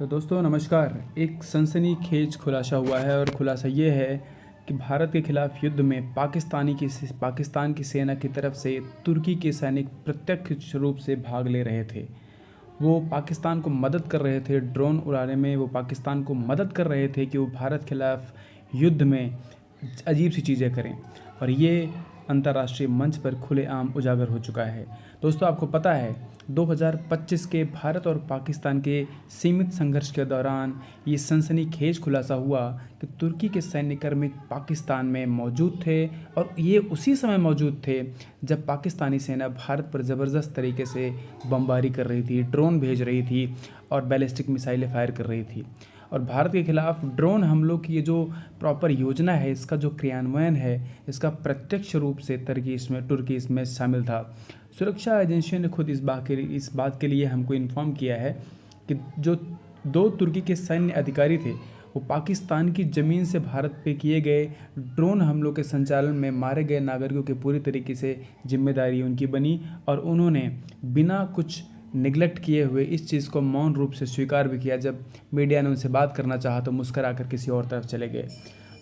तो दोस्तों नमस्कार। एक सनसनीखेज खुलासा हुआ है और खुलासा ये है कि भारत के खिलाफ युद्ध में पाकिस्तान की सेना की तरफ से तुर्की के सैनिक प्रत्यक्ष रूप से भाग ले रहे थे। वो पाकिस्तान को मदद कर रहे थे ड्रोन उड़ाने में। वो पाकिस्तान को मदद कर रहे थे कि वो भारत के खिलाफ युद्ध में अजीब सी चीज़ें करें, और ये अंतर्राष्ट्रीय मंच पर खुलेआम उजागर हो चुका है। दोस्तों आपको पता है 2025 के भारत और पाकिस्तान के सीमित संघर्ष के दौरान ये सनसनीखेज खुलासा हुआ कि तुर्की के सैन्यकर्मी पाकिस्तान में मौजूद थे, और ये उसी समय मौजूद थे जब पाकिस्तानी सेना भारत पर ज़बरदस्त तरीके से बमबारी कर रही थी, ड्रोन भेज रही थी और बैलिस्टिक मिसाइलें फायर कर रही थी। और भारत के खिलाफ ड्रोन हमलों की ये जो प्रॉपर योजना है, इसका जो क्रियान्वयन है, इसका प्रत्यक्ष रूप से तुर्की इसमें शामिल था। सुरक्षा एजेंसियों ने खुद इस बात के लिए हमको इन्फॉर्म किया है कि जो 2 तुर्की के सैन्य अधिकारी थे, वो पाकिस्तान की ज़मीन से भारत पे किए गए ड्रोन हमलों के संचालन में मारे गए नागरिकों की पूरी तरीके से जिम्मेदारी उनकी बनी, और उन्होंने बिना कुछ निगलेक्ट किए हुए इस चीज़ को मौन रूप से स्वीकार भी किया। जब मीडिया ने उनसे बात करना चाहा तो मुस्कराकर किसी और तरफ चले गए।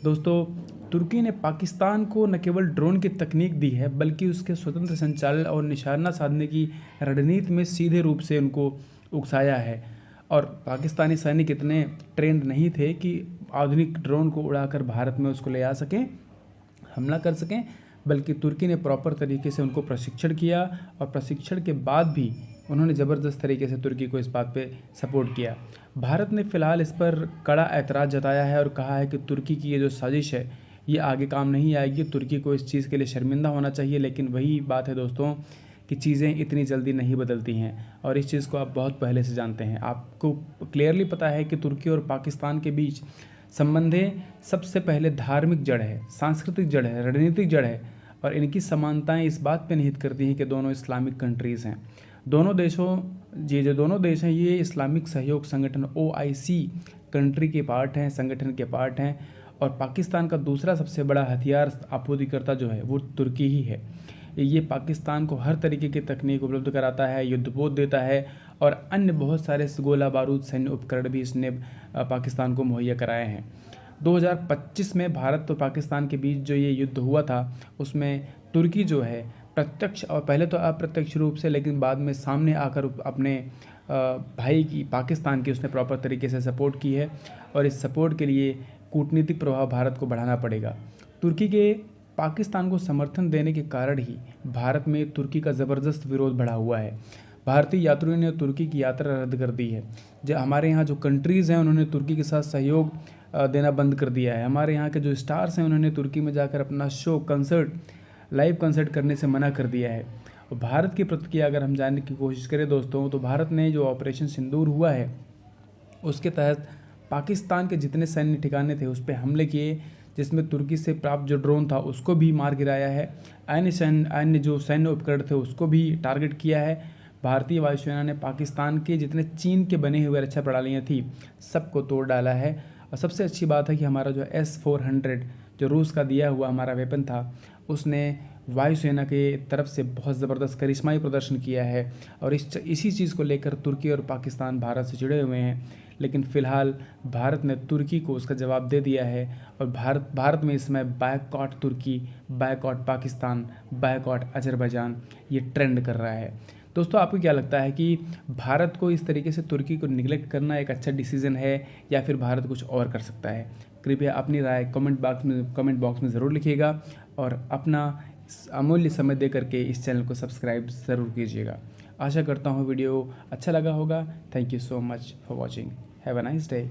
दोस्तों तुर्की ने पाकिस्तान को न केवल ड्रोन की तकनीक दी है, बल्कि उसके स्वतंत्र संचालन और निशाना साधने की रणनीति में सीधे रूप से उनको उकसाया है। और पाकिस्तानी सैनिक इतने ट्रेंड नहीं थे कि आधुनिक ड्रोन को उड़ाकर भारत में उसको ले आ सकें, हमला कर सकें, बल्कि तुर्की ने प्रॉपर तरीके से उनको प्रशिक्षण किया, और प्रशिक्षण के बाद भी उन्होंने ज़बरदस्त तरीके से तुर्की को इस बात पे सपोर्ट किया। भारत ने फ़िलहाल इस पर कड़ा ऐतराज़ जताया है और कहा है कि तुर्की की ये जो साजिश है ये आगे काम नहीं आएगी। तुर्की को इस चीज़ के लिए शर्मिंदा होना चाहिए। लेकिन वही बात है दोस्तों कि चीज़ें इतनी जल्दी नहीं बदलती हैं, और इस चीज़ को आप बहुत पहले से जानते हैं। आपको क्लियरली पता है कि तुर्की और पाकिस्तान के बीच संबंधें सबसे पहले धार्मिक जड़ है, सांस्कृतिक जड़ है, रणनीतिक जड़ है, और इनकी समानताएं इस बात पर निहित करती हैं कि दोनों इस्लामिक कंट्रीज़ हैं। दोनों देश हैं ये इस्लामिक सहयोग संगठन OIC कंट्री के पार्ट हैं, संगठन के पार्ट हैं। और पाकिस्तान का दूसरा सबसे बड़ा हथियार आपूर्तिकर्ता जो है वो तुर्की ही है। ये पाकिस्तान को हर तरीके की तकनीक उपलब्ध कराता है, युद्धपोत देता है, और अन्य बहुत सारे गोला बारूद सैन्य उपकरण भी इसने पाकिस्तान को मुहैया कराए हैं। 2025 में भारत और पाकिस्तान के बीच जो ये युद्ध हुआ था, उसमें तुर्की जो है प्रत्यक्ष और पहले तो अप्रत्यक्ष रूप से, लेकिन बाद में सामने आकर अपने भाई की पाकिस्तान की उसने प्रॉपर तरीके से सपोर्ट की है। और इस सपोर्ट के लिए कूटनीतिक प्रभाव भारत को बढ़ाना पड़ेगा। तुर्की के पाकिस्तान को समर्थन देने के कारण ही भारत में तुर्की का ज़बरदस्त विरोध बढ़ा हुआ है। भारतीय यात्रियों ने तुर्की की यात्रा रद्द कर दी है। जो हमारे यहाँ जो कंट्रीज़ हैं उन्होंने तुर्की के साथ सहयोग देना बंद कर दिया है। हमारे यहाँ के जो स्टार्स हैं उन्होंने तुर्की में जाकर अपना लाइव कंसर्ट करने से मना कर दिया है। और भारत की प्रतिक्रिया अगर हम जानने की कोशिश करें दोस्तों, तो भारत ने जो ऑपरेशन सिंदूर हुआ है उसके तहत पाकिस्तान के जितने सैन्य ठिकाने थे उस पर हमले किए, जिसमें तुर्की से प्राप्त जो ड्रोन था उसको भी मार गिराया है। अन्य जो सैन्य उपकरण थे उसको भी टारगेट किया है। भारतीय वायुसेना ने पाकिस्तान के जितने चीन के बने हुए रक्षा प्रणालियाँ थी सबको तोड़ डाला है। और सबसे अच्छी बात है कि हमारा जो S-400 जो रूस का दिया हुआ हमारा वेपन था, उसने वायुसेना के तरफ से बहुत ज़बरदस्त करिश्माई प्रदर्शन किया है। और इसी चीज़ को लेकर तुर्की और पाकिस्तान भारत से जुड़े हुए हैं। लेकिन फ़िलहाल भारत ने तुर्की को उसका जवाब दे दिया है, और भारत में इस समय बायकॉट तुर्की, बायकॉट पाकिस्तान, बायकॉट अज़रबैजान ये ट्रेंड कर रहा है। दोस्तों आपको क्या लगता है कि भारत को इस तरीके से तुर्की को निगलेक्ट करना एक अच्छा डिसीज़न है, या फिर भारत कुछ और कर सकता है? कृपया अपनी राय कमेंट बॉक्स में ज़रूर लिखिएगा, और अपना अमूल्य समय दे करके इस चैनल को सब्सक्राइब ज़रूर कीजिएगा। आशा करता हूँ वीडियो अच्छा लगा होगा। Thank you so much for watching. Have a nice day.